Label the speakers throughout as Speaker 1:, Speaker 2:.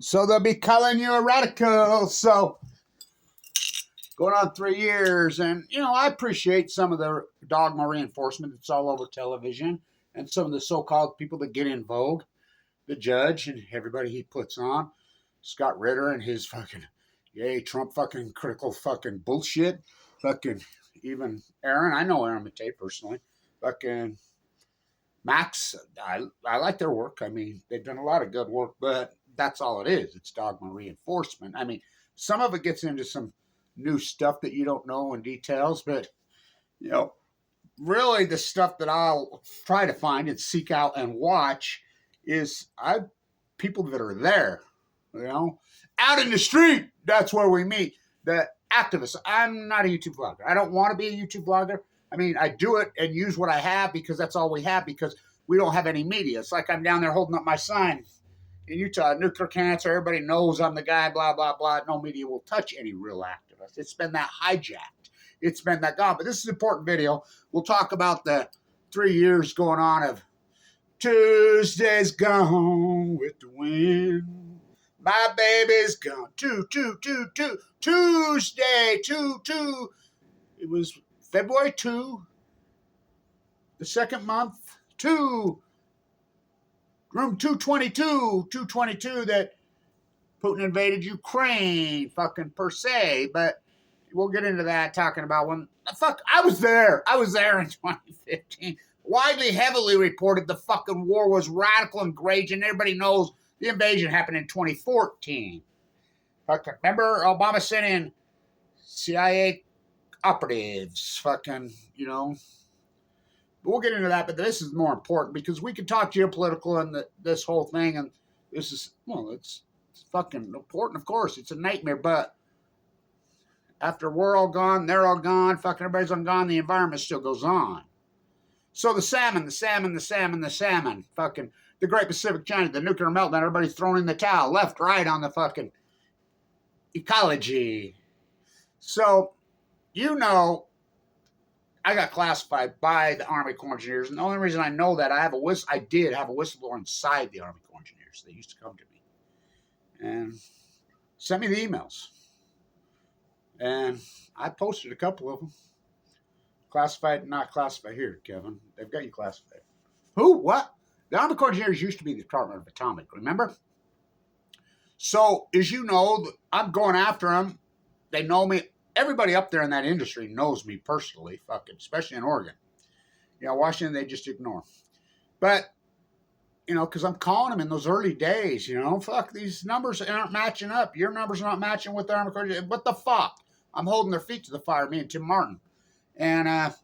Speaker 1: So they'll be calling you a radical. So going on 3 years. And, I appreciate some of the dogma reinforcement that's all over television and some of the so-called people that get in vogue. The judge and everybody he puts on. Scott Ritter and his fucking, yay, Trump fucking critical fucking bullshit. Fucking even Aaron. I know Aaron Matei personally. Fucking Max, I like their work. I mean, they've done a lot of good work, but that's all it is. It's dogma reinforcement. I mean, some of it gets into some new stuff that you don't know in details, but, really the stuff that I'll try to find and seek out and watch is people that are there, out in the street. That's where we meet the activists. I'm not a YouTube vlogger. I don't want to be a YouTube vlogger. I mean, I do it and use what I have because that's all we have because we don't have any media. It's like I'm down there holding up my sign in Utah, nuclear cancer. Everybody knows I'm the guy, blah, blah, blah. No media will touch any real activist. It's been that hijacked. It's been that gone. But this is an important video. We'll talk about the 3 years going on of Tuesday's gone with the wind. My baby's gone. Tuesday, 2. It was February 2, the second month, 2, room 222, that Putin invaded Ukraine, fucking per se. But we'll get into that, talking about when, I was there. I was there in 2015. Widely, heavily reported the fucking war was radical and raging. Everybody knows the invasion happened in 2014. Remember, Obama sent in CIA operatives, fucking, But we'll get into that, but this is more important because we can talk geopolitical and this whole thing, and this is, it's fucking important, of course. It's a nightmare, but after we're all gone, they're all gone, fucking everybody's all gone, the environment still goes on. So the salmon, fucking the Great Pacific GENOCIDE, the nuclear meltdown, everybody's throwing in the towel, left, right on the fucking ecology. So, I got classified by the Army Corps of Engineers, and the only reason I know that I did have a whistleblower inside the Army Corps of Engineers. They used to come to me and sent me the emails, and I posted a couple of them. Classified, not classified. Here, Kevin, they've got you classified. Who? What? The Army Corps of Engineers used to be the Department of Atomic, remember? So, as you know, I'm going after them. They know me. Everybody up there in that industry knows me personally, fucking, especially in Oregon. Washington, they just ignore. But, because I'm calling them in those early days, fuck, these numbers aren't matching up. Your numbers are not matching with the Army Corps. What the fuck? I'm holding their feet to the fire, me and Tim Martin. And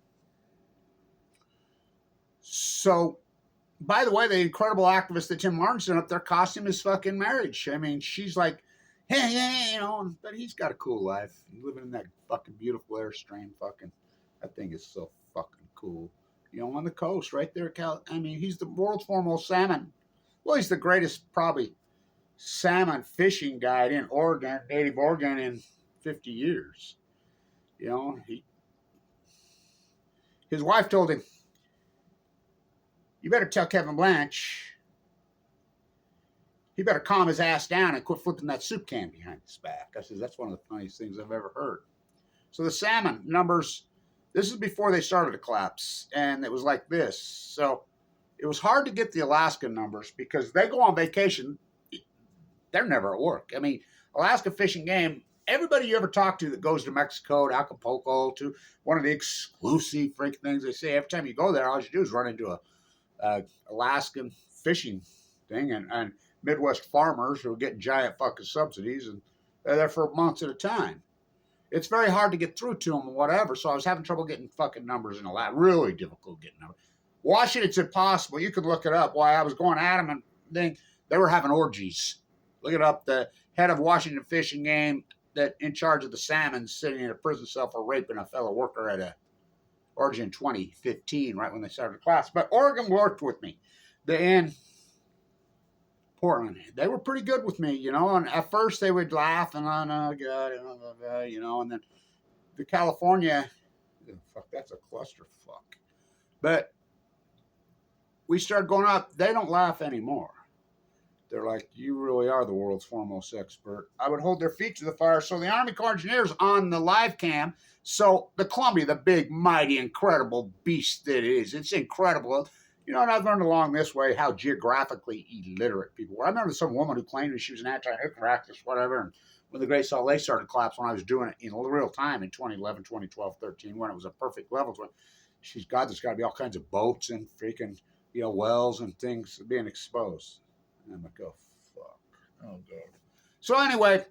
Speaker 1: so, by the way, the incredible activist that Tim Martin sent up there cost him his fucking marriage. I mean, she's like, hey, but he's got a cool life. He's living in that fucking beautiful Airstream fucking, I think it's so fucking cool. On the coast right there. He's the world's foremost salmon. Well, he's the greatest, probably, salmon fishing guide in Oregon, native Oregon, in 50 years. His wife told him, you better tell Kevin Blanch he better calm his ass down and quit flipping that soup can behind his back. I said, that's one of the funniest things I've ever heard. So the salmon numbers, this is before they started to collapse, and it was like this. So it was hard to get the Alaska numbers because they go on vacation. They're never at work. I mean, Alaska Fish and Game, everybody you ever talk to that goes to Mexico, to Acapulco, to one of the exclusive freak things, they say every time you go there, all you do is run into a Alaskan fishing thing and Midwest farmers who are getting giant fucking subsidies, and they're there for months at a time. It's very hard to get through to them and whatever, so I was having trouble getting fucking numbers in Alaska. Really difficult getting numbers. Washington, it's impossible. You can look it up. Why I was going at them, and they were having orgies. Look it up. The head of Washington Fish and Game that in charge of the salmon sitting in a prison cell for raping a fellow worker at a orgy in 2015, right when they started the class. But Oregon worked with me. In Portland, they were pretty good with me, and at first they would laugh and, oh, God, and then the California, fuck, that's a clusterfuck. But we started going up. They don't laugh anymore. They're like, you really are the world's foremost expert. I would hold their feet to the fire. So the Army Corps Engineers on the live cam. So the Columbia, the big, mighty, incredible beast that it is, it's incredible. You know, and I've learned along this way how geographically illiterate people were. I remember some woman who claimed that she was an anti-nuclear activist, whatever, and when the Great Salt Lake started to collapse, when I was doing it in real time in 2011, 2012, 13, when it was a perfect level, she's, God, there's got to be all kinds of boats and freaking, you know, wells and things being exposed. And I'm like, oh, fuck. Oh, God. So anyway,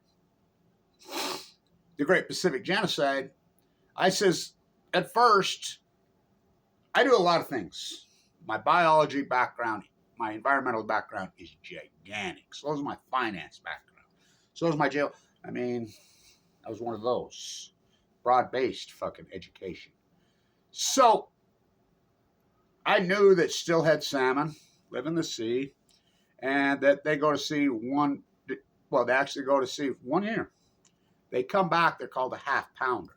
Speaker 1: the Great Pacific Genocide, I says, at first, I do a lot of things. My biology background, my environmental background is gigantic. So is my finance background. So is my jail. I mean, I was one of those. Broad-based fucking education. So, I knew that steelhead salmon live in the sea, and that they go to sea they actually go to sea 1 year. They come back, they're called a half pounder.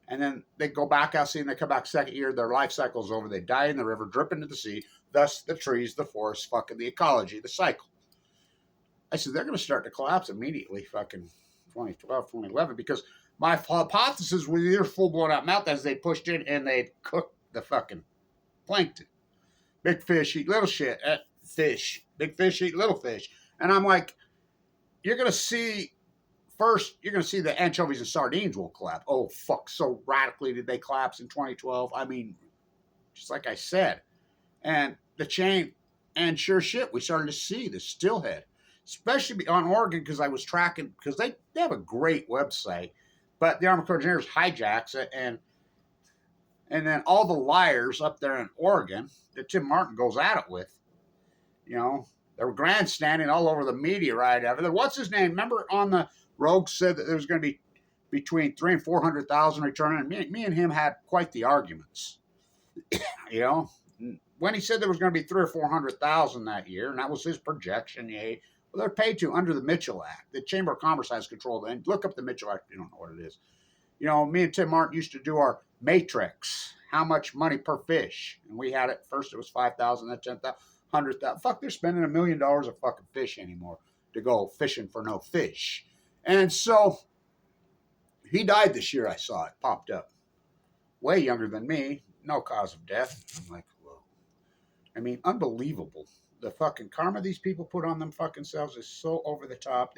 Speaker 1: And then they go back out sea and they come back second year, their life cycle's over, they die in the river, drip into the sea, thus the trees, the forests, fucking the ecology, the cycle. I said, they're going to start to collapse immediately, fucking 2012, 2011, because my hypothesis was either full-blown out melt as they pushed in and they cooked the fucking plankton. Big fish eat little shit. Fish. Big fish eat little fish. And I'm like, you're going to see, first, you're going to see the anchovies and sardines will collapse. Oh, fuck, so radically did they collapse in 2012. I mean, just like I said. And the chain, and sure shit, we started to see the steelhead, especially on Oregon, because I was tracking, because they have a great website, but the Army Corps Engineers hijacks it, and then all the liars up there in Oregon that Tim Martin goes at it with, you know, they were grandstanding all over the media right after. What's his name? Remember on the Rogue said that there was going to be between 300,000 and 400,000 returning, and me and him had quite the arguments. You know, when he said there was going to be 300,000 or 400,000 that year, and that was his projection, well, they're paid to under the Mitchell Act. The Chamber of Commerce has control of it. And look up the Mitchell Act if you don't know what it is. You know, me and Tim Martin used to do our matrix, how much money per fish. And we had it, first it was 5,000, then 10,000, 100,000. Fuck, they're spending $1 million of fucking fish anymore to go fishing for no fish. And so, he died this year, I saw it, popped up. Way younger than me, no cause of death. I'm like, whoa. I mean, unbelievable. The fucking karma these people put on them fucking selves is so over the top.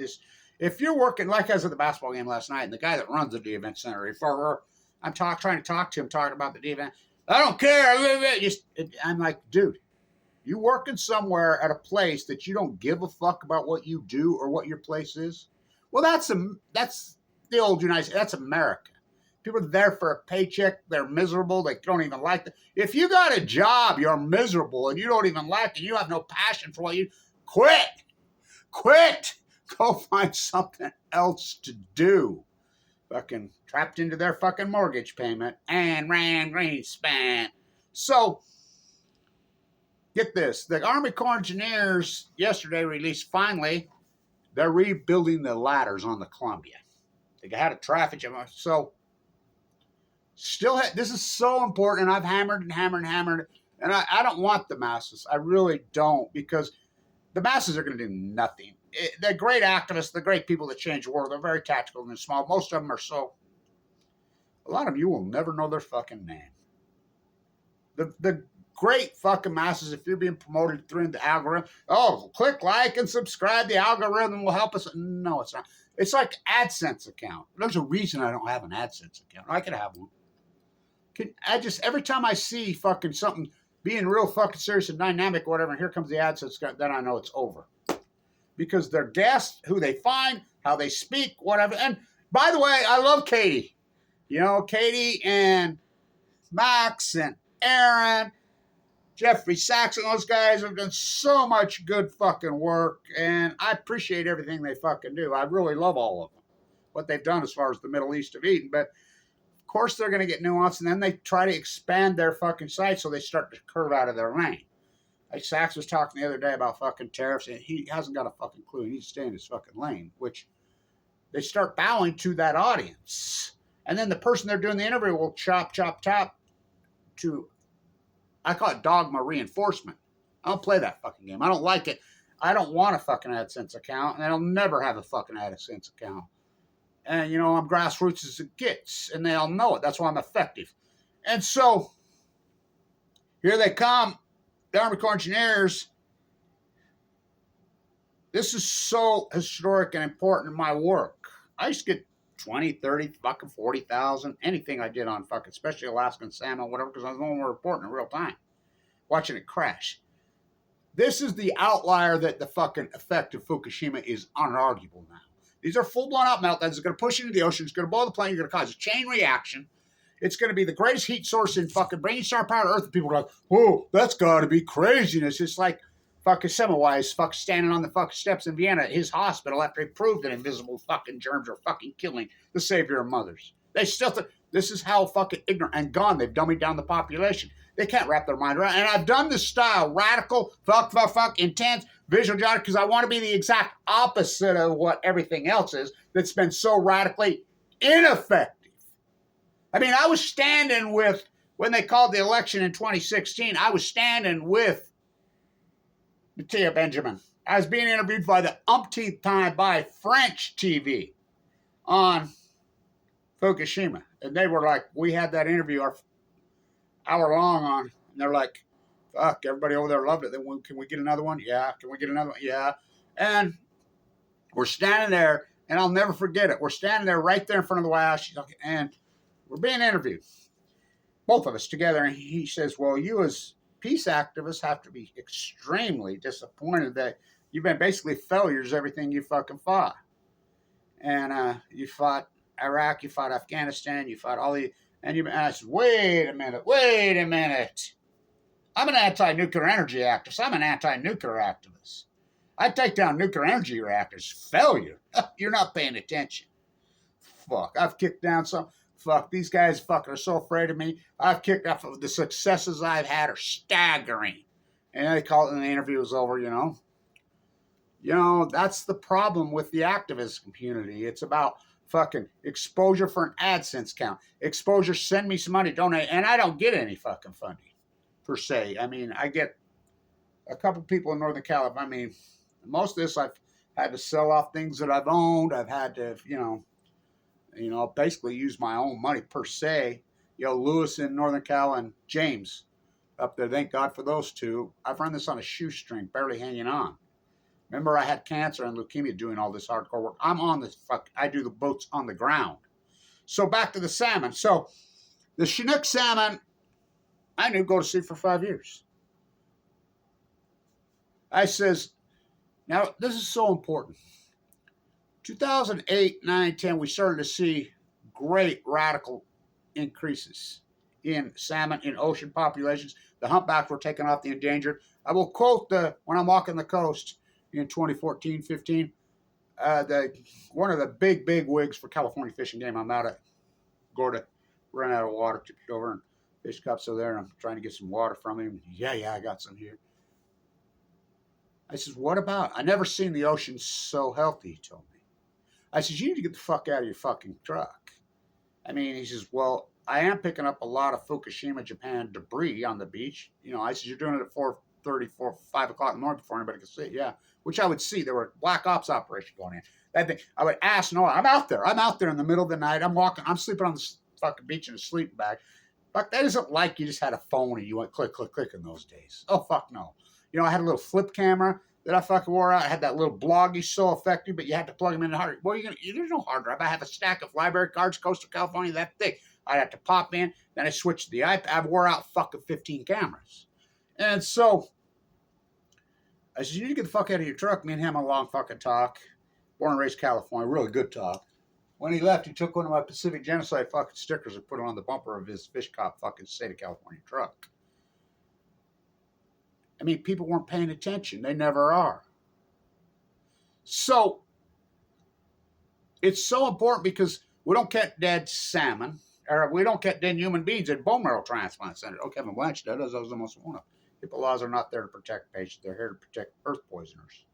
Speaker 1: If you're working, like I was at the basketball game last night, and the guy that runs the D-Event Center, I'm trying to talk to him, talking about the D-Event. I don't care. I'm like, dude, you working somewhere at a place that you don't give a fuck about what you do or what your place is? Well, that's the old United States. That's America. People are there for a paycheck. They're miserable. They don't even like it. If you got a job, you're miserable, and you don't even like it, you have no passion for what you quit. Go find something else to do. Fucking trapped into their fucking mortgage payment and ran Greenspan. So, get this. The Army Corps Engineers yesterday released, finally, they're rebuilding the ladders on the Columbia. They had a traffic jam. So, this is so important, and I've hammered, and I don't want the masses. I really don't, because the masses are going to do nothing. They're great activists, the great people that change the world. They're very tactical and small. Most of them are so. A lot of you will never know their fucking name. The great fucking masses, if you're being promoted through the algorithm, click like and subscribe. The algorithm will help us. No, it's not. It's like AdSense account. There's a reason I don't have an AdSense account. I could have one. Every time I see fucking something being real fucking serious and dynamic or whatever, and here comes the AdSense account, then I know it's over. Because their guests, who they find, how they speak, whatever. And by the way, I love Katie. You know, Katie and Max and Aaron, Jeffrey Sachs, and those guys have done so much good fucking work. And I appreciate everything they fucking do. I really love all of them. What they've done as far as the Middle East of Eden. But, of course, they're going to get nuanced. And then they try to expand their fucking site so they start to curve out of their lane. Like Sachs was talking the other day about fucking tariffs, and he hasn't got a fucking clue. He needs to stay in his fucking lane, which they start bowing to that audience. And then the person they're doing the interview will chop to, I call it dogma reinforcement. I don't play that fucking game. I don't like it. I don't want a fucking AdSense account, and I'll never have a fucking AdSense account. And, you know, I'm grassroots as it gets, and they all know it. That's why I'm effective. And so, here they come, the Army Corps Engineers. This is so historic and important in my work. I used to get 20, 30, fucking 40,000, anything I did on fucking, especially Alaskan salmon, whatever, because I was the one reporting in real time, watching it crash. This is the outlier that the fucking effect of Fukushima is unarguable now. These are full-blown out meltdowns. It's going to push you into the ocean. It's going to blow the plane. You're going to cause a chain reaction. It's going to be the greatest heat source in fucking bringing star power to Earth. And people are like, whoa, that's got to be craziness. It's like FUKUSHIMA was fucking standing on the fucking steps in Vienna at his hospital after he proved that invisible fucking germs are fucking killing the savior of mothers. They still think this is how fucking ignorant and gone they've dummied down the population. They can't wrap their mind around. And I've done this style, radical, intense, visual genre, because I want to be the exact opposite of what everything else is that's been so radically ineffective. I mean, I was standing with, when they called the election in 2016, I was standing with Mattia Benjamin. I was being interviewed by the umpteenth time by French TV on Fukushima. And they were like, we had that interview hour long on, and they're like, fuck, everybody over there loved it. Then can we get another one? Yeah. Can we get another one? Yeah. And we're standing there, and I'll never forget it. We're standing there right there in front of the White House, and we're being interviewed, both of us together. And he says, well, you as peace activists have to be extremely disappointed that you've been basically failures everything you fucking fought. And you fought Iraq, you fought Afghanistan, you fought all the, and I said, wait a minute. I'm an anti-nuclear energy activist. I'm an anti-nuclear activist. I take down nuclear energy reactors. Failure. You're not paying attention. Fuck. I've kicked down some. Fuck. These guys fucking are so afraid of me. I've kicked off of the successes I've had are staggering. And they call it, and the interview was over, you know. You know, that's the problem with the activist community. It's about fucking exposure for an AdSense count. Exposure, send me some money, donate. And I don't get any fucking funding, per se. I mean, I get a couple people in Northern California. I mean, most of this I've had to sell off things that I've owned. I've had to, you know, basically use my own money, per se. You know, Lewis in Northern Cal and James up there, thank God for those two. I've run this on a shoestring, barely hanging on. Remember, I had cancer and leukemia doing all this hardcore work. I'm on this I do the boats on the ground. So back to the salmon. So the Chinook salmon, I knew go to sea for 5 years. I says, now this is so important. 2008, 9, 10, we started to see great radical increases in salmon in ocean populations. The humpbacks were taken off the endangered. I will quote when I'm walking the coast in 2014, 15, one of the big wigs for California Fish and Game. I'm out at Gorda, ran out of water, tipped it over, and fish cups are there, and I'm trying to get some water from him. Yeah, I got some here. I says, what about? I never seen the ocean so healthy, he told me. I says, you need to get the fuck out of your fucking truck. I mean, he says, well, I am picking up a lot of Fukushima, Japan debris on the beach. You know, I says, you're doing it at 4:30, 5 o'clock in the morning before anybody could see it. Yeah, which I would see. There were black ops operation going in. That thing, I would ask Noah, I'm out there in the middle of the night. I'm sleeping on the fucking beach in a sleeping bag. Fuck, that isn't like you just had a phone and you went click in those days. Oh, fuck no. You know, I had a little flip camera that I fucking wore out. I had that little bloggy, so effective, but you had to plug them in the hard drive. What are you going to, there's no hard drive. I have a stack of library cards, Coastal California, that thick. I'd have to pop in, then I switched to the iPad. I wore out fucking 15 cameras. And so, I said, you need to get the fuck out of your truck. Me and him had a long fucking talk. Born and raised California, really good talk. When he left, he took one of my Pacific Genocide fucking stickers and put it on the bumper of his Fish Cop fucking State of California truck. I mean, people weren't paying attention. They never are. So, it's so important because we don't get dead salmon, or we don't get dead human beings at bone marrow transplant centers. Oh, Kevin Blanch does. I was almost one of them. HIPAA laws are not there to protect patients. They're here to protect earth poisoners.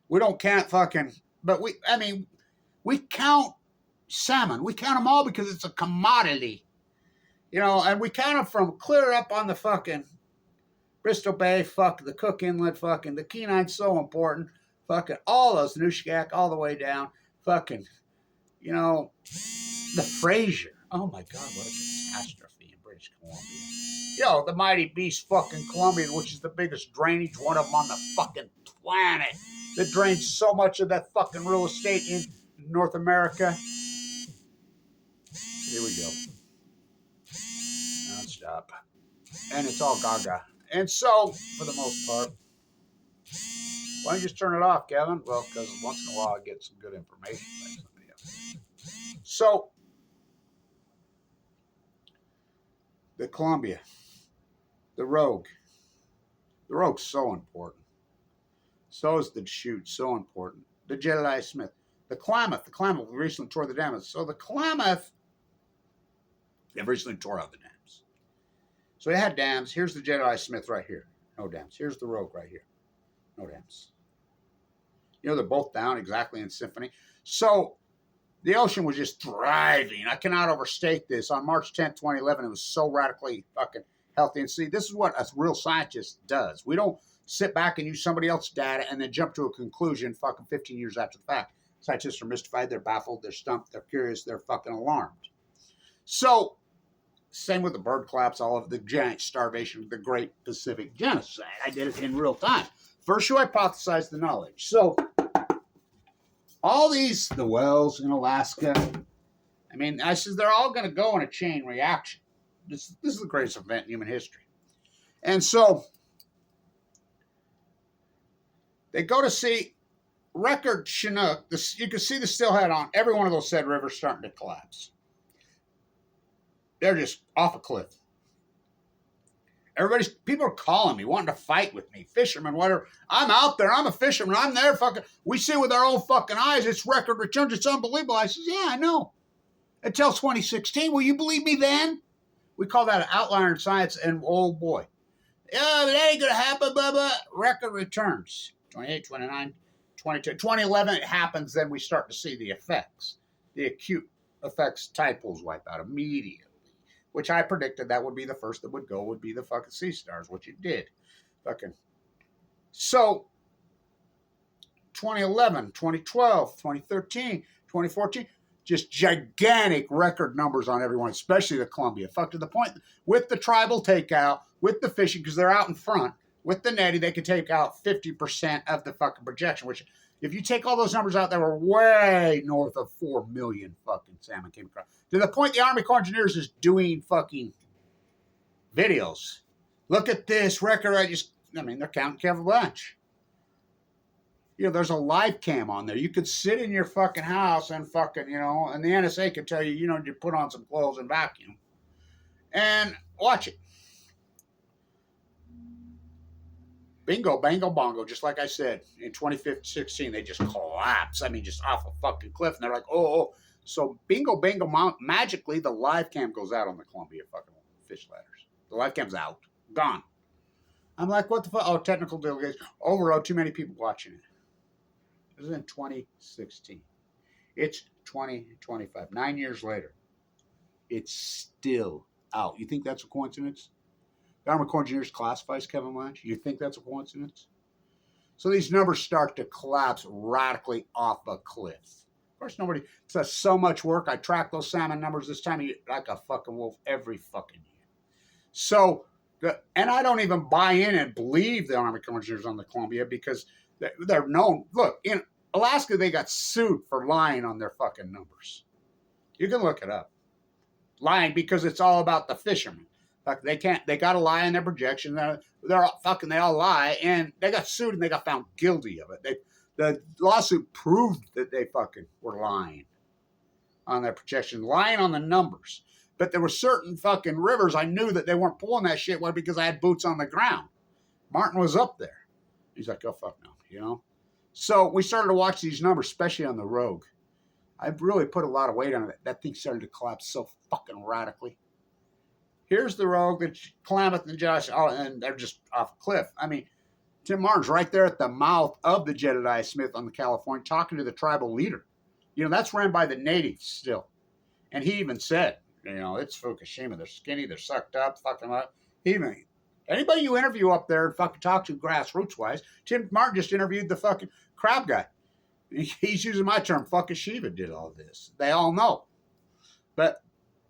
Speaker 1: We don't count fucking, but we count salmon. We count them all because it's a commodity. You know, and we count them from clear up on the fucking Bristol Bay, fuck the Cook Inlet, fucking the Kenai's so important, fucking all those, Nushagak all the way down, fucking, you know, the Fraser. Oh my God, what a catastrophe in British Columbia. Yo, the mighty beast fucking Columbia, which is the biggest drainage, one of them on the fucking planet, that drains so much of that fucking real estate in North America. Here we go. Non-stop. And it's all gaga. And so, for the most part, why don't you just turn it off, Kevin? Well, because once in a while I get some good information by somebody else. So, the Columbia, the Rogue. The Rogue's so important. So is the Chute, so important. The Jedediah Smith. The Klamath we recently tore the dams. So the Klamath, they recently tore out the dams. So they had dams. Here's the Jedediah Smith right here. No dams. Here's the Rogue right here. No dams. You know, they're both down exactly in symphony. So the ocean was just thriving. I cannot overstate this. On March 10th, 2011, it was so radically fucking healthy. And see, this is what a real scientist does. We don't sit back and use somebody else's data and then jump to a conclusion fucking 15 years after the fact. Scientists are mystified, they're baffled, they're stumped, they're curious, they're fucking alarmed. So, same with the bird collapse, all of the giant starvation, the Great Pacific Genocide. I did it in real time. First, you hypothesize the knowledge. So, all these, the wells in Alaska, I mean, I says they're all going to go in a chain reaction. This is the greatest event in human history. And so, they go to see record Chinook. You can see the stillhead on every one of those said rivers starting to collapse. They're just off a cliff. People are calling me, wanting to fight with me, fishermen, whatever. I'm out there. I'm a fisherman. I'm there. Fucking, we see with our own fucking eyes. It's record returns. It's unbelievable. I says, yeah, I know. Until 2016. Will you believe me then? We call that an outlier in science. And oh boy, yeah, but that ain't gonna happen. Blah blah. Record returns. 28, 29, 22, 2011. It happens. Then we start to see the effects, the acute effects. Tide pools wipe out immediately. Which I predicted that would be the first that would go, would be the fucking sea stars, which it did. Fucking. So, 2011, 2012, 2013, 2014, just gigantic record numbers on everyone, especially the Columbia. Fuck, to the point, with the tribal takeout, with the fishing, because they're out in front, with the netting, they could take out 50% of the fucking projection, which, if you take all those numbers out, they were way north of 4 million fucking salmon came across. To the point the Army Corps of Engineers is doing fucking videos. Look at this record. They're counting Kevin Blanch. You know, there's a live cam on there. You could sit in your fucking house and fucking, you know, and the NSA could tell you, you know, you put on some clothes and vacuum. And watch it. Bingo, bango, bongo, just like I said, in 2016, they just collapsed. I mean, just off a fucking cliff. And they're like, oh. So bingo, bango, magically, the live cam goes out on the Columbia fucking fish ladders. The live cam's out. Gone. I'm like, what the fuck? Oh, technical delegates. Overall, too many people watching it. This is in 2016. It's 2025. 9 years later. It's still out. You think that's a coincidence? The Army Corps of Engineers classifies Kevin Blanch. You think that's a coincidence? So these numbers start to collapse radically off a cliff. Of course, nobody says so much work. I track those salmon numbers this time of year like a fucking wolf every fucking year. So, and I don't even buy in and believe the Army Corps of Engineers on the Columbia because they're known. Look, in Alaska, they got sued for lying on their fucking numbers. You can look it up. Lying because it's all about the fishermen. Like they got to lie in their projection. They all lie, and they got sued and they got found guilty of it. The lawsuit proved that they fucking were lying on their projection, lying on the numbers. But there were certain fucking rivers I knew that they weren't pulling that shit because I had boots on the ground. Martin was up there. He's like, oh fuck no, you know. So we started to watch these numbers, especially on the Rogue. I've really put a lot of weight on it. That thing started to collapse so fucking radically. Here's the Rogue, the Klamath, and Josh, and they're just off a cliff. I mean, Tim Martin's right there at the mouth of the Jedediah Smith on the California talking to the tribal leader. You know, that's ran by the natives still. And he even said, you know, it's Fukushima. They're skinny. They're sucked up. Fucking up. Anybody you interview up there and fucking talk to grassroots wise, Tim Martin just interviewed the fucking crab guy. He's using my term. FUKUSHIMA did all this. They all know. But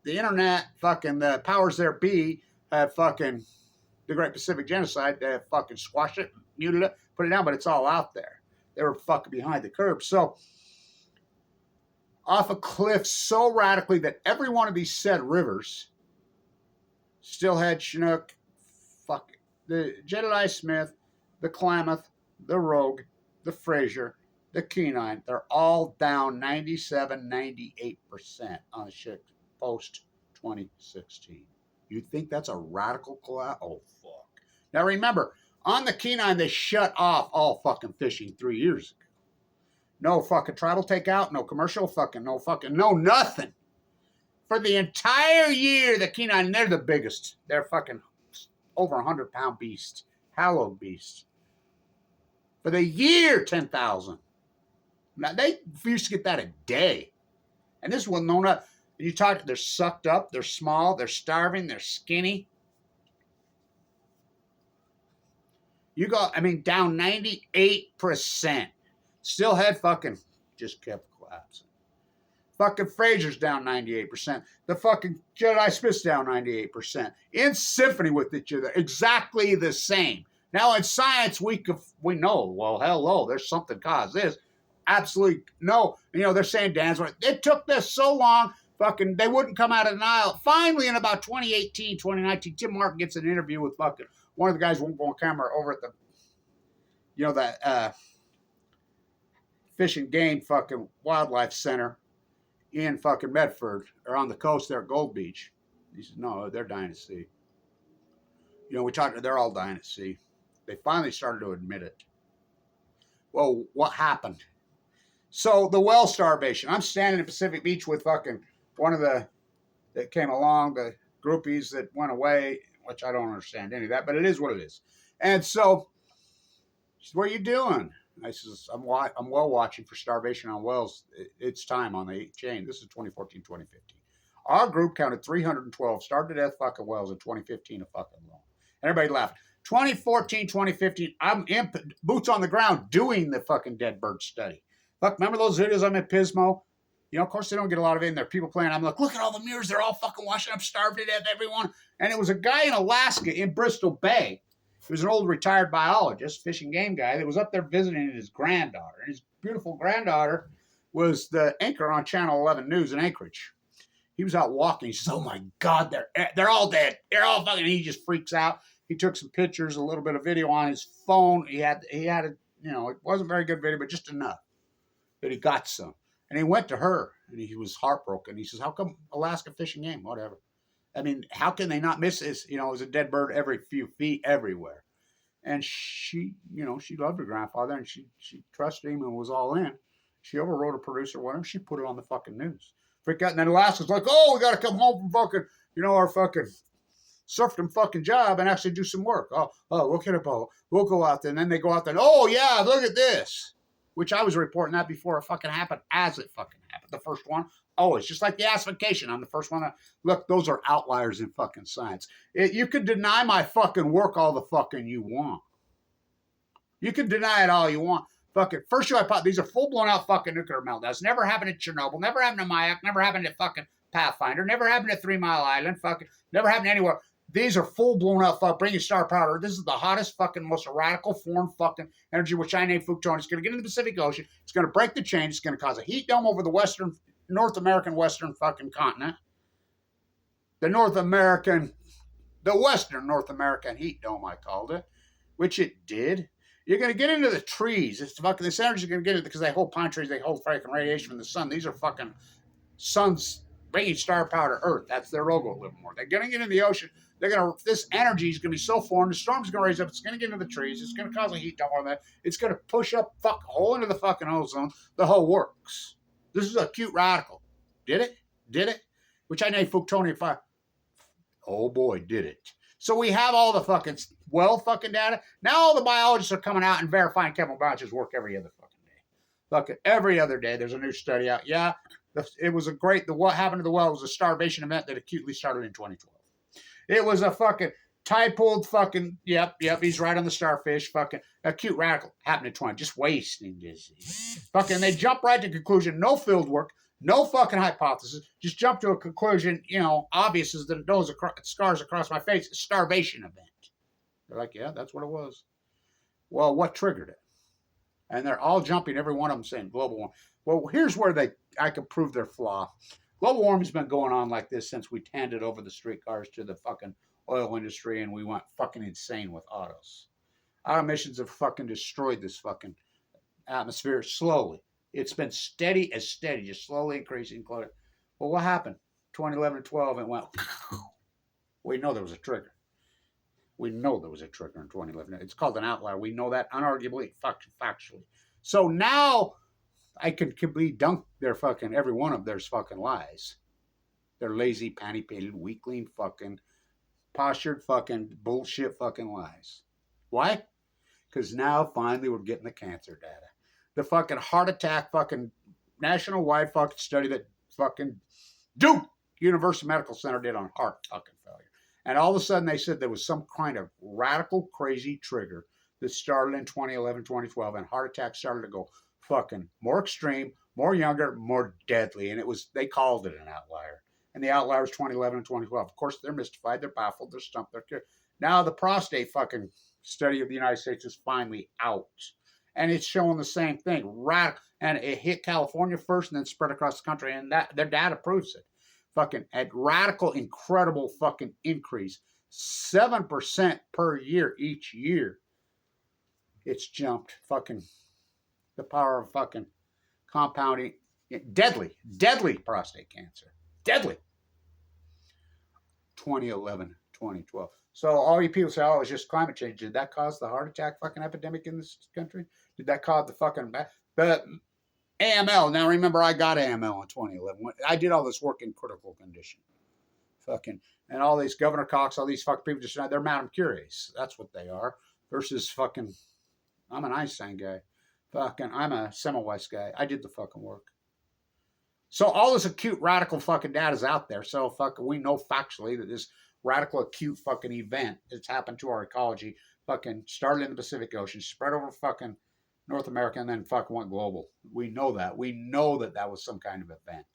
Speaker 1: the internet, fucking the powers there be, have fucking the Great Pacific Genocide. They have fucking squashed it, muted it, put it down, but it's all out there. They were fucking behind the curve. So, off a cliff so radically that every one of these said rivers still had Chinook, the Jedediah Smith, the Klamath, the Rogue, the Fraser, the Kenine. They're all down 97, 98% on the shit post 2016. You think that's a radical collapse? Oh, fuck. Now remember, on the Kenine, they shut off all fucking fishing 3 years ago. No fucking tribal takeout, no commercial, no nothing. For the entire year, the Kenine, they're the biggest. They're fucking over 100-pound beast, hallowed beast. For the year, 10,000. Now, they used to get that a day. And this one, no, not. You talk, they're sucked up, they're small, they're starving, they're skinny. You go, down 98%. Still had fucking, just kept collapsing. Fucking Fraser's down 98%. The fucking Jedediah Smith's down 98%. In symphony with each other, exactly the same. Now in science, we know, well, hello, there's something caused this. Absolutely no. They're saying Dan's right. It took this so long, fucking, they wouldn't come out of denial. Finally, in about 2018, 2019, Tim Martin gets an interview with fucking, one of the guys won't go on camera over at the, that Fish and Game fucking Wildlife Center in fucking Medford, or on the coast there at Gold Beach. He says, no, they're dying at sea. We talked, they're all dying at sea. They finally started to admit it. Well, what happened? So the whale starvation. I'm standing at Pacific Beach with fucking one of the that came along, the groupies that went away, which I don't understand any of that, but it is what it is. And so, she said, what are you doing? I says, I'm well watching for starvation on whales. It's time on the chain. This is 2014, 2015. Our group counted 312 starved to death fucking whales in 2015 a fucking long. Everybody laughed. 2014, 2015, I'm in boots on the ground doing the fucking dead bird study. Fuck, remember those videos I'm at Pismo? Of course they don't get a lot of it in there. People playing. I'm like, look at all the mirrors. They're all fucking washing up, starved to death, everyone. And it was a guy in Alaska in Bristol Bay. He was an old retired biologist, fish and game guy that was up there visiting his granddaughter. And his beautiful granddaughter was the anchor on Channel 11 News in Anchorage. He was out walking. He says, oh my God, they're all dead. They're all fucking, and he just freaks out. He took some pictures, a little bit of video on his phone. He had a, it wasn't very good video, but just enough that he got some. And he went to her and he was heartbroken. He says, how come Alaska Fish and Game? Whatever. How can they not miss this? It was a dead bird every few feet everywhere. And she, she loved her grandfather and she trusted him and was all in. She overrode a producer, whatever. She put it on the fucking news. Freak out. And then Alaska's like, oh, we got to come home from fucking, our fucking serfdom fucking job and actually do some work. Oh, look at it, Bo. We'll go out there. And then they go out there and, oh, yeah, look at this. Which I was reporting that before it fucking happened, as it fucking happened. The first one, always. Just like the acidification. I'm the first one. Look, those are outliers in fucking science. You could deny my fucking work all the fucking you want. You can deny it all you want. Fucking, first year I pop, these are full blown out fucking nuclear meltdowns. Never happened at Chernobyl. Never happened at Mayak. Never happened at fucking Pathfinder. Never happened at 3 Mile Island. Fucking, never happened anywhere. These are full blown out fuck, bringing star power. This is the hottest fucking, most radical form fucking energy, which I named Fukushima. It's going to get into the Pacific Ocean. It's going to break the chain. It's going to cause a heat dome over the North American Western fucking continent. The Western North American heat dome, I called it, which it did. You're going to get into the trees. It's fucking, this energy is going to get it because they hold pine trees. They hold fucking radiation from the sun. These are fucking suns bringing star power to Earth. That's their logo a little more. They're going to get into the ocean. This energy is going to be so formed. The storm's going to raise up. It's going to get into the trees. It's going to cause a heat dome on that. It's going to push up a hole into the fucking ozone. The whole works. This is a cute radical. Did it? Which I named Fukushima fire. Oh boy, did it. So we have all the fucking fucking data. Now all the biologists are coming out and verifying Kevin Blanch's work every other fucking day. Fucking every other day. There's a new study out. Yeah, it was what happened to the well was a starvation event that acutely started in 2012. It was a fucking Type-pulled fucking, yep, he's right on the starfish, fucking acute radical, happened at 20, just wasting disease. Fucking, they jump right to conclusion, no field work, no fucking hypothesis, just jump to a conclusion, obvious as the nose scars across my face, starvation event. They're like, yeah, that's what it was. Well, what triggered it? And they're all jumping, every one of them saying global warming. Well, here's where I can prove their flaw. Global warming's been going on like this since we handed over the streetcars to the fucking oil industry and we went fucking insane with autos. Our emissions have fucking destroyed this fucking atmosphere slowly. It's been steady, just slowly increasing. Well, what happened? 2011 and 12, it went. We know there was a trigger. We know there was a trigger in 2011. It's called an outlier. We know that unarguably, factually. So now I can completely dunk their fucking, every one of their fucking lies. They're lazy, panty-painted, weakling, fucking, postured, fucking, bullshit fucking lies. Why? Because now finally we're getting the cancer data. The fucking heart attack fucking national-wide fucking study that fucking Duke University Medical Center did on heart fucking failure. And all of a sudden they said there was some kind of radical, crazy trigger that started in 2011, 2012, and heart attacks started to go fucking more extreme, more younger, more deadly. And they called it an outlier. And the outlier was 2011 and 2012. Of course, they're mystified, they're baffled, they're stumped, they're curious. Now the prostate fucking study of the United States is finally out. And it's showing the same thing. And it hit California first and then spread across the country. And their data proves it. Fucking at radical, incredible fucking increase. 7% per year each year. It's jumped. Fucking the power of fucking compounding. Deadly prostate cancer. Deadly. 2011, 2012. So all you people say, oh, it's just climate change. Did that cause the heart attack fucking epidemic in this country? Did that cause the fucking... The AML. Now remember, I got AML in 2011. I did all this work in critical condition. Fucking... And all these Governor Cox, all these fucking people just... They're Madame Curies. That's what they are. Versus fucking... I'm an Einstein guy. Fucking... I'm a Semmelweis guy. I did the fucking work. So all this acute radical fucking data is out there. So fucking we know factually that this radical acute fucking event that's happened to our ecology fucking started in the Pacific Ocean, spread over fucking North America, and then fucking went global. We know that. We know that that was some kind of event.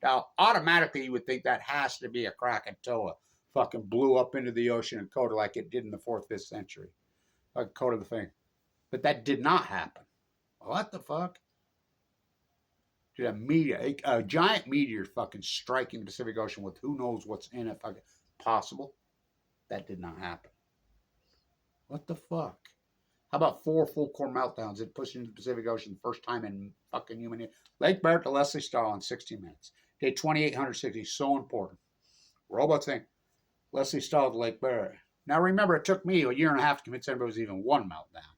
Speaker 1: Now, automatically you would think that has to be a Krakatoa fucking blew up into the ocean and coated like it did in the 4th, 5th century. Like coated the thing. But that did not happen. What the fuck? A giant meteor fucking striking the Pacific Ocean with who knows what's in it fucking possible. That did not happen. What the fuck? How about 4 full core meltdowns that pushed into the Pacific Ocean the first time in fucking human history? Lake Barrett to Leslie Stahl in 60 minutes. Day 2860, so important. Robot thing. Leslie Stahl to Lake Barrett. Now remember, it took me a year and a half to convince everybody it was even one meltdown.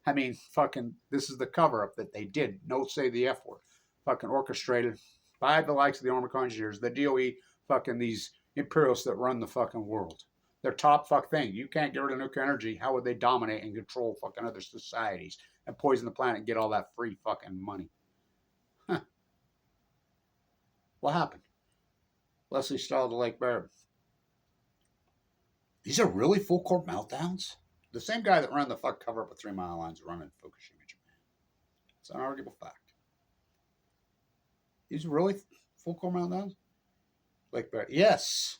Speaker 1: I mean, fucking, this is the cover-up that they did. Don't say the F word. Fucking orchestrated by the likes of the Army Corps engineers, the DOE, fucking these imperialists that run the fucking world. Their top fuck thing. You can't get rid of nuclear energy. How would they dominate and control fucking other societies and poison the planet and get all that free fucking money? Huh. What happened? Leslie Stahl to Lake Barrett. These are really full court meltdowns? The same guy that ran the fuck cover up of 3 Mile Lines running Fukushima, Japan. It's an unarguable fact. These are really full core meltdowns? Lake Barrett. Yes.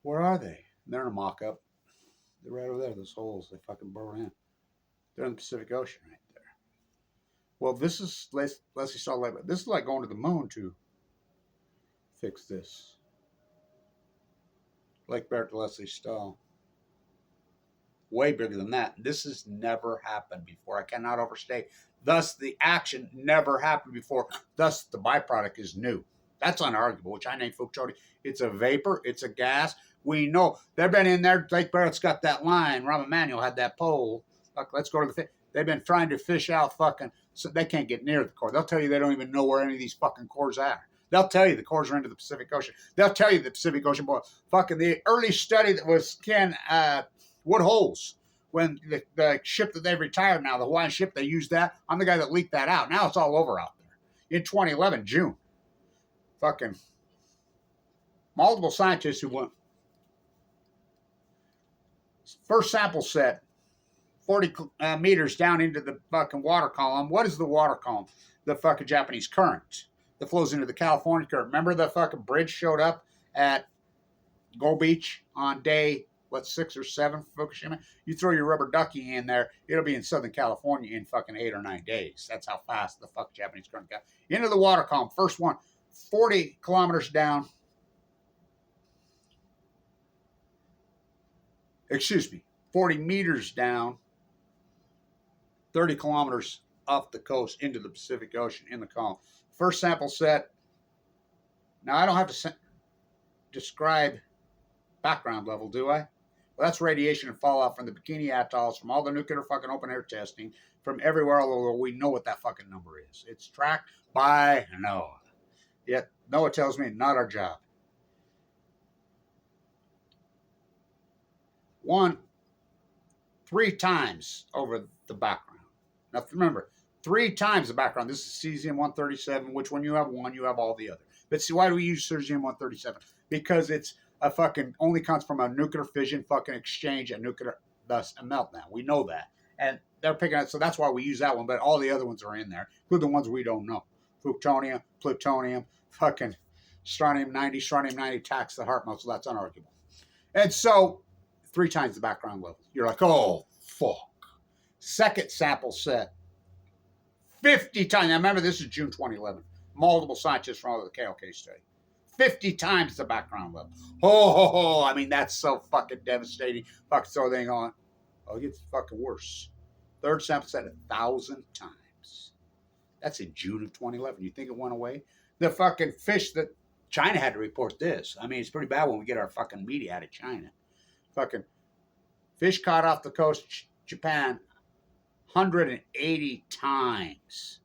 Speaker 1: Where are they? They're in a mock-up. They're right over there. Those holes. They fucking burrow in. They're in the Pacific Ocean right there. Well, this is Leslie Stahl. This is like going to the moon to fix this. Lake Barrett to Leslie Stahl. Way bigger than that. This has never happened before. I cannot overstate. Thus, the action never happened before. Thus, the byproduct is new. That's unarguable, which I named Fukushima. It's a vapor. It's a gas. We know. They've been in there. Lake Barrett's got that line. Rahm Emanuel had that pole. Look, let's go to the... They've been trying to fish out fucking... So they can't get near the core. They'll tell you they don't even know where any of these fucking cores are. They'll tell you the cores are into the Pacific Ocean. They'll tell you the Pacific Ocean... Boy, fucking the early study that was Wood Holes... When the ship that they've retired now, the Hawaiian ship, they used that. I'm the guy that leaked that out. Now it's all over out there. In 2011, June. Fucking multiple scientists who went, First sample set, 40 meters down into the fucking water column. What is the water column? The fucking Japanese current that flows into the California current. Remember the fucking bridge showed up at Gold Beach on day, 6 or 7 for Fukushima? You throw your rubber ducky in there, it'll be in Southern California in fucking 8 or 9 days. That's how fast the fuck Japanese current got. Into the water column, first one, 40 kilometers down. Excuse me, 40 meters down, 30 kilometers off the coast into the Pacific Ocean in the column. First sample set. Now, I don't have to describe background level, do I? Well, that's radiation and fallout from the Bikini Atolls, from all the nuclear fucking open air testing, from everywhere, although we know what that fucking number is. It's tracked by NOAA. Yet NOAA tells me not our job. 3 times over the background. Now remember, 3 times the background. This is cesium-137, which when you have one, you have all the other. But see, why do we use cesium-137? Because it's a fucking only comes from a nuclear fission fucking exchange, a nuclear, thus a meltdown. We know that. And they're picking it, so that's why we use that one, but all the other ones are in there, including the ones we don't know. Plutonium, fucking strontium-90. Strontium-90 attacks the heart muscle. That's unarguable. And so, 3 times the background level. You're like, oh, fuck. Second sample set, 50 times. Now remember, this is June 2011. Multiple scientists from all of the KLK study. 50 times the background level. I mean, that's so fucking devastating. Fucking so they on. Oh, it gets fucking worse. Third sample set, 1,000 times. That's in June of 2011. You think it went away? The fucking fish that China had to report this. I mean, it's pretty bad when we get our fucking media out of China. Fucking fish caught off the coast, Japan, 180 times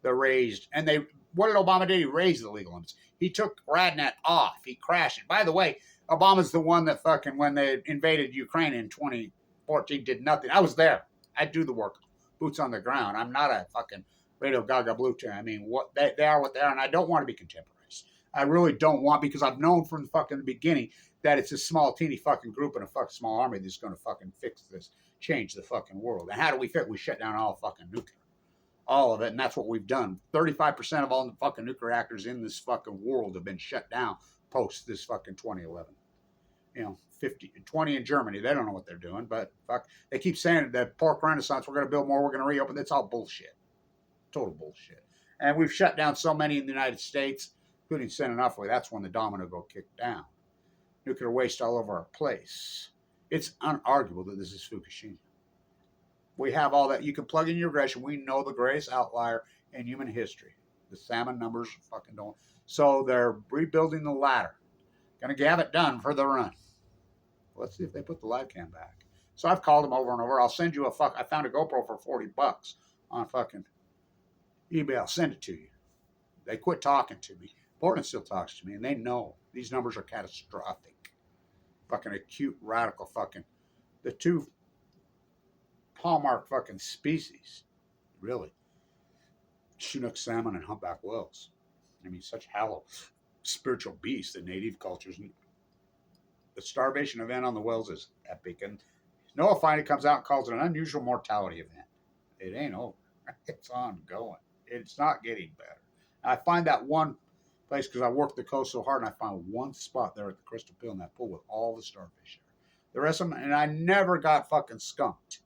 Speaker 1: the raised. And they, what did Obama do? He raised the legal limits. He took RadNet off. He crashed it. By the way, Obama's the one that fucking, when they invaded Ukraine in 2014, did nothing. I was there. I do the work. Boots on the ground. I'm not a fucking Radio Gaga Blue Team. I mean, what they are what they are, and I don't want to be contemporaries. I really don't want, because I've known from the fucking beginning that it's a small, teeny fucking group and a fucking small army that's going to fucking fix this, change the fucking world. And how do we fix? We shut down all fucking nuclear. All of it, and that's what we've done. 35% of all the fucking nuclear reactors in this fucking world have been shut down post this fucking 2011. You know, 20 in Germany. They don't know what they're doing, but fuck, they keep saying that pork renaissance, we're going to build more, we're going to reopen. That's all bullshit. Total bullshit. And we've shut down so many in the United States, including San Onofre. That's when the domino go kicked down. Nuclear waste all over our place. It's unarguable that this is Fukushima. We have all that. You can plug in your regression. We know the greatest outlier in human history. The salmon numbers fucking don't. So they're rebuilding the ladder. Gonna have it done for the run. Let's see if they put the live cam back. So I've called them over and over. I'll send you I found a GoPro for $40 on fucking eBay. I'll send it to you. They quit talking to me. Portland still talks to me, and they know these numbers are catastrophic. Fucking acute, radical fucking. The 2 hallmark fucking species, really. Chinook salmon and humpback whales. I mean, such hollow spiritual beasts, the native cultures. The starvation event on the whales is epic. And Noah finally comes out and calls it an unusual mortality event. It ain't over. It's ongoing. It's not getting better. I find that one place, because I worked the coast so hard, and I found one spot there at the Crystal Pill in that pool with all the starfish there. The rest of them, and I never got fucking skunked.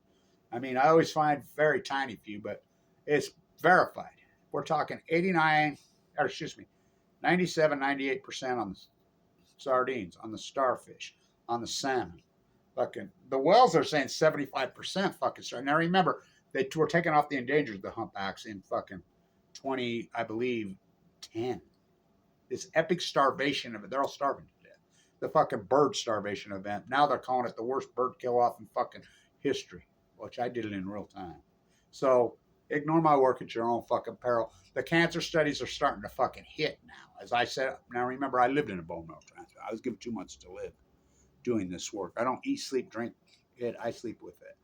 Speaker 1: I mean, I always find very tiny few, but it's verified. We're talking 97, 98% on the sardines, on the starfish, on the salmon. Fucking the whales are saying 75% fucking starving. Now remember, they were taking off the endangered, the humpbacks, in fucking 20, I believe, 10. This epic starvation event. They're all starving to death. The fucking bird starvation event. Now they're calling it the worst bird kill off in fucking history, which I did it in real time. So ignore my work at your own fucking peril. The cancer studies are starting to fucking hit now. As I said, now remember, I lived in a bone marrow transplant. I was given 2 months to live doing this work. I don't eat, sleep, drink it. I sleep with it.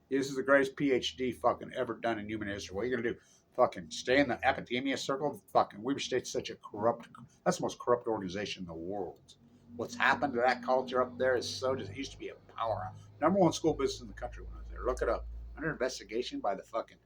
Speaker 1: This is the greatest PhD fucking ever done in human history. What are you going to do? Fucking stay in the academia circle? Fucking Weber State's such a corrupt, that's the most corrupt organization in the world. What's happened to that culture up there is so, it used to be a powerhouse. Number one school business in the country when I was there. Look it up. Under investigation by the fucking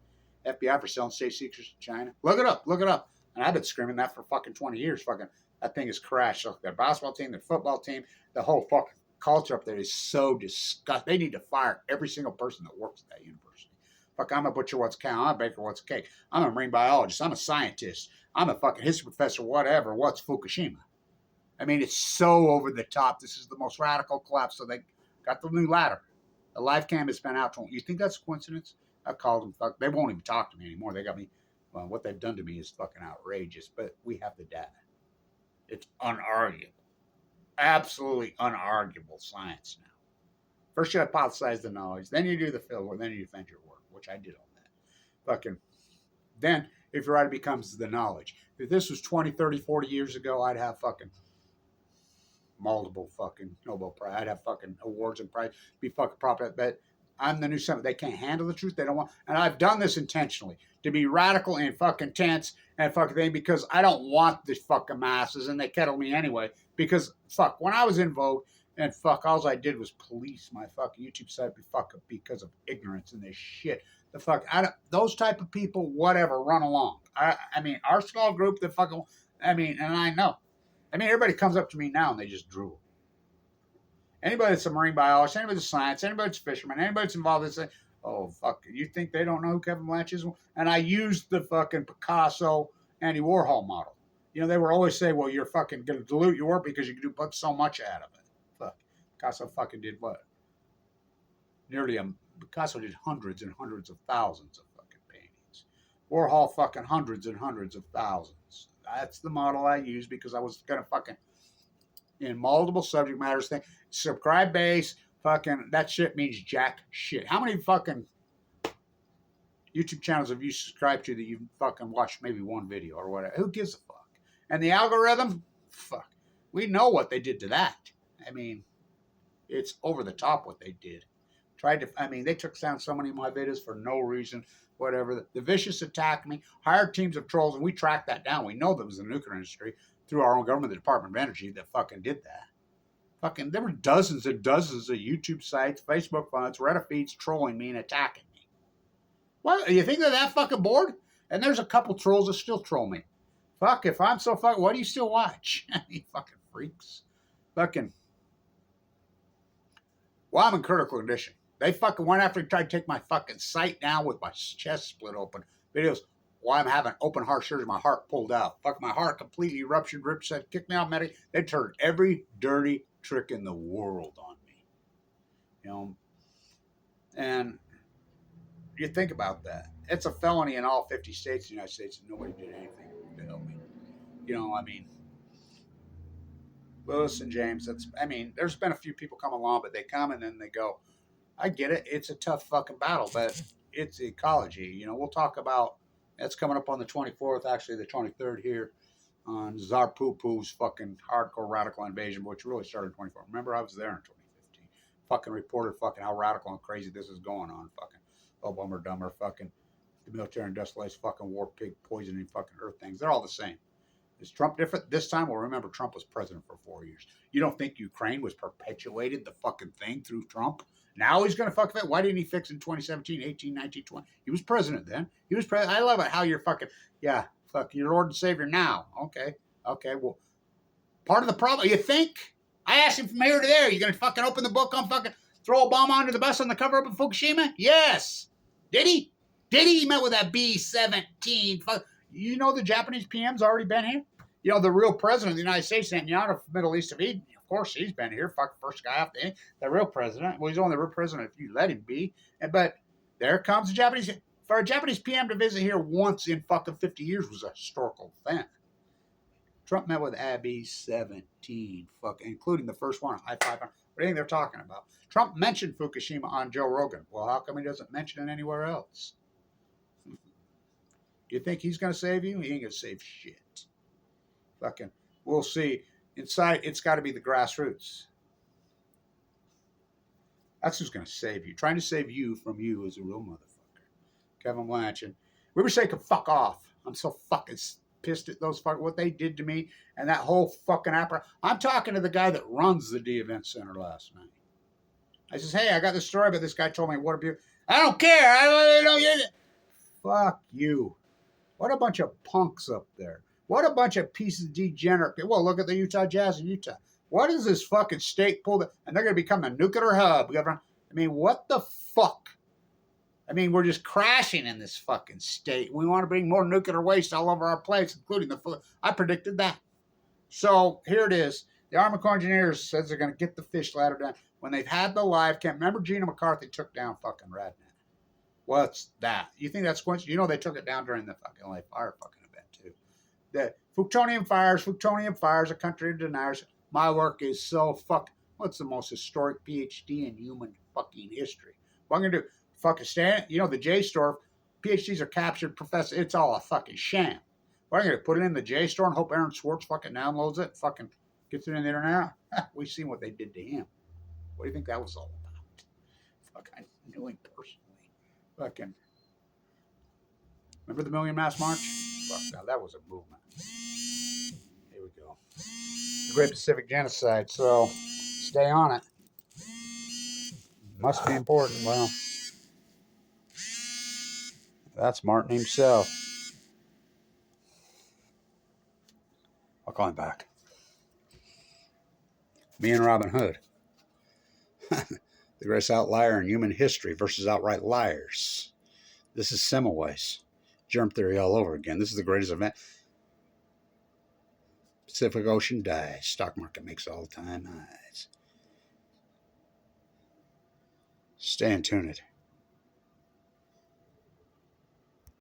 Speaker 1: FBI for selling state secrets to China. Look it up. Look it up. And I've been screaming that for fucking 20 years. Fucking that thing has crashed. So their basketball team, their football team, the whole fucking culture up there is so disgusting. They need to fire every single person that works at that university. Fuck, I'm a butcher, what's a cow? I'm a baker, what's a cake? I'm a marine biologist. I'm a scientist. I'm a fucking history professor, whatever. What's Fukushima? I mean, it's so over the top. This is the most radical collapse. So they got the new ladder. The live cam has been out. You think that's a coincidence? I called them. Fuck, they won't even talk to me anymore. They got me. Well, what they've done to me is fucking outrageous. But we have the data. It's unarguable. Absolutely unarguable science now. First you hypothesize the knowledge. Then you do the field work. Then you defend your work, which I did all that. Fucking. Then, if you're right, it becomes the knowledge. If this was 20, 30, 40 years ago, I'd have fucking multiple fucking Nobel Prize. I'd have fucking awards and prize. Be fucking proper. But I'm the new something. They can't handle the truth. They don't want. And I've done this intentionally to be radical and fucking tense and fucking thing because I don't want the fucking masses and they kettle me anyway. Because fuck, when I was in Vogue and fuck, all I did was police my fucking YouTube site because of ignorance and this shit. The fuck, those type of people, whatever, run along. I mean, our small group that fucking, I mean, and I know. I mean, everybody comes up to me now and they just drool. Anybody that's a marine biologist, anybody that's science, anybody that's fisherman, anybody that's involved in this, oh, fuck, you think they don't know who Kevin Blanch is? And I used the fucking Picasso, Andy Warhol model. You know, they were always say, well, you're fucking going to dilute your work because you can do so much out of it. Fuck. Picasso fucking did what? Picasso did hundreds and hundreds of thousands of fucking paintings. Warhol fucking hundreds and hundreds of thousands. That's the model I used because I was going to fucking, in multiple subject matters thing, subscribe base, fucking, that shit means jack shit. How many fucking YouTube channels have you subscribed to that you've fucking watched maybe one video or whatever? Who gives a fuck? And the algorithm? Fuck. We know what they did to that. I mean, it's over the top what they did. They took down so many of my videos for no reason, whatever. The vicious attacked me, hired teams of trolls, and we tracked that down. We know that was the nuclear industry through our own government, the Department of Energy, that fucking did that. Fucking, there were dozens and dozens of YouTube sites, Facebook funds, Reddit feeds trolling me and attacking me. What, you think they're that fucking bored? And there's a couple trolls that still troll me. Fuck, if I'm so fucking, why do you still watch? You fucking freaks. Fucking. Well, I'm in critical condition. They fucking went after and tried to take my fucking site down with my chest split open. Videos why I'm having open heart surgery, my heart pulled out. Fuck, my heart completely ruptured, ripped, said, kicked me out, medic. They turned every dirty trick in the world on me. You know, and you think about that. It's a felony in all 50 states of the United States, and nobody did anything to help me. You know, I mean, Lewis and James, there's been a few people come along, but they come and then they go. I get it. It's a tough fucking battle, but it's ecology. You know, we'll talk about, that's coming up on the 24th, actually the 23rd here, on Tsar Poo-Poo's fucking hardcore radical invasion, which really started in 24. Remember, I was there in 2015. Fucking reported fucking how radical and crazy this is going on. Fucking Obama Dumber, fucking the military industrialized fucking war pig poisoning fucking earth things. They're all the same. Is Trump different this time? Well, remember, Trump was president for 4 years. You don't think Ukraine was perpetuated the fucking thing through Trump? Now he's going to fuck that. Why didn't he fix it in 2017, 18, 19, 20? He was president then. He was president. I love it how you're fucking, yeah, fuck, your Lord and Savior now. Okay, well, part of the problem, you think? I asked him from here to there. You going to fucking open the book on fucking throw Obama under the bus on the cover of Fukushima? Yes. Did he? He met with that B-17. Fuck. You know the Japanese PM's already been here? You know, the real president of the United States, Netanyahu, Middle East of Eden. Of course, he's been here. Fuck, first guy off the real president. Well, he's only the real president if you let him be. But there comes the Japanese. For a Japanese PM to visit here once in fucking 50 years was a historical event. Trump met with Abby 17, fuck, including the first one, I-500. What do you think they're talking about? Trump mentioned Fukushima on Joe Rogan. Well, how come he doesn't mention it anywhere else? You think he's going to save you? He ain't going to save shit. Fucking, we'll see. Inside, it's got to be the grassroots. That's who's going to save you. Trying to save you from you is a real motherfucker. Kevin Blanch. And we wish they could fuck off. I'm so fucking pissed at those fuck what they did to me and that whole fucking apparatus. I'm talking to the guy that runs the D Event Center last night. I says, hey, I got this story, but this guy told me what a beautiful. I don't care. I don't know. Fuck you. What a bunch of punks up there. What a bunch of pieces of degenerate people. Well, look at the Utah Jazz in Utah. What is this fucking state pulled? And they're going to become a nuclear hub. I mean, what the fuck? I mean, we're just crashing in this fucking state. We want to bring more nuclear waste all over our place, including the food. I predicted that. So here it is. The Army Corps of Engineers says they're going to get the fish ladder down. When they've had the live camp, remember Gina McCarthy took down fucking Radnet. What's that? You think that's coincidence? You know they took it down during the fucking LA fire fucking event too. The Fukushima fires, a country of deniers. My work is so fucking. What's the most historic PhD in human fucking history? What I'm gonna do? Fucking stand. You know the JSTOR. PhDs are captured professor. It's all a fucking sham. What am I gonna put it in the JSTOR and hope Aaron Swartz fucking downloads it? Fucking gets it in the internet. We've seen what they did to him. What do you think that was all about? Fuck, I knew him personally. Fucking. Remember the Million Mass March? Fuck, now that was a movement. Here we go. The Great Pacific Genocide. So, stay on it. Must be important. Well, that's Martin himself. I'll call him back. Me and Robin Hood. The greatest outlier in human history versus outright liars. This is Semmelweis. Germ theory all over again. This is the greatest event. Pacific Ocean dies. Stock market makes all-time highs. Stay in tuned.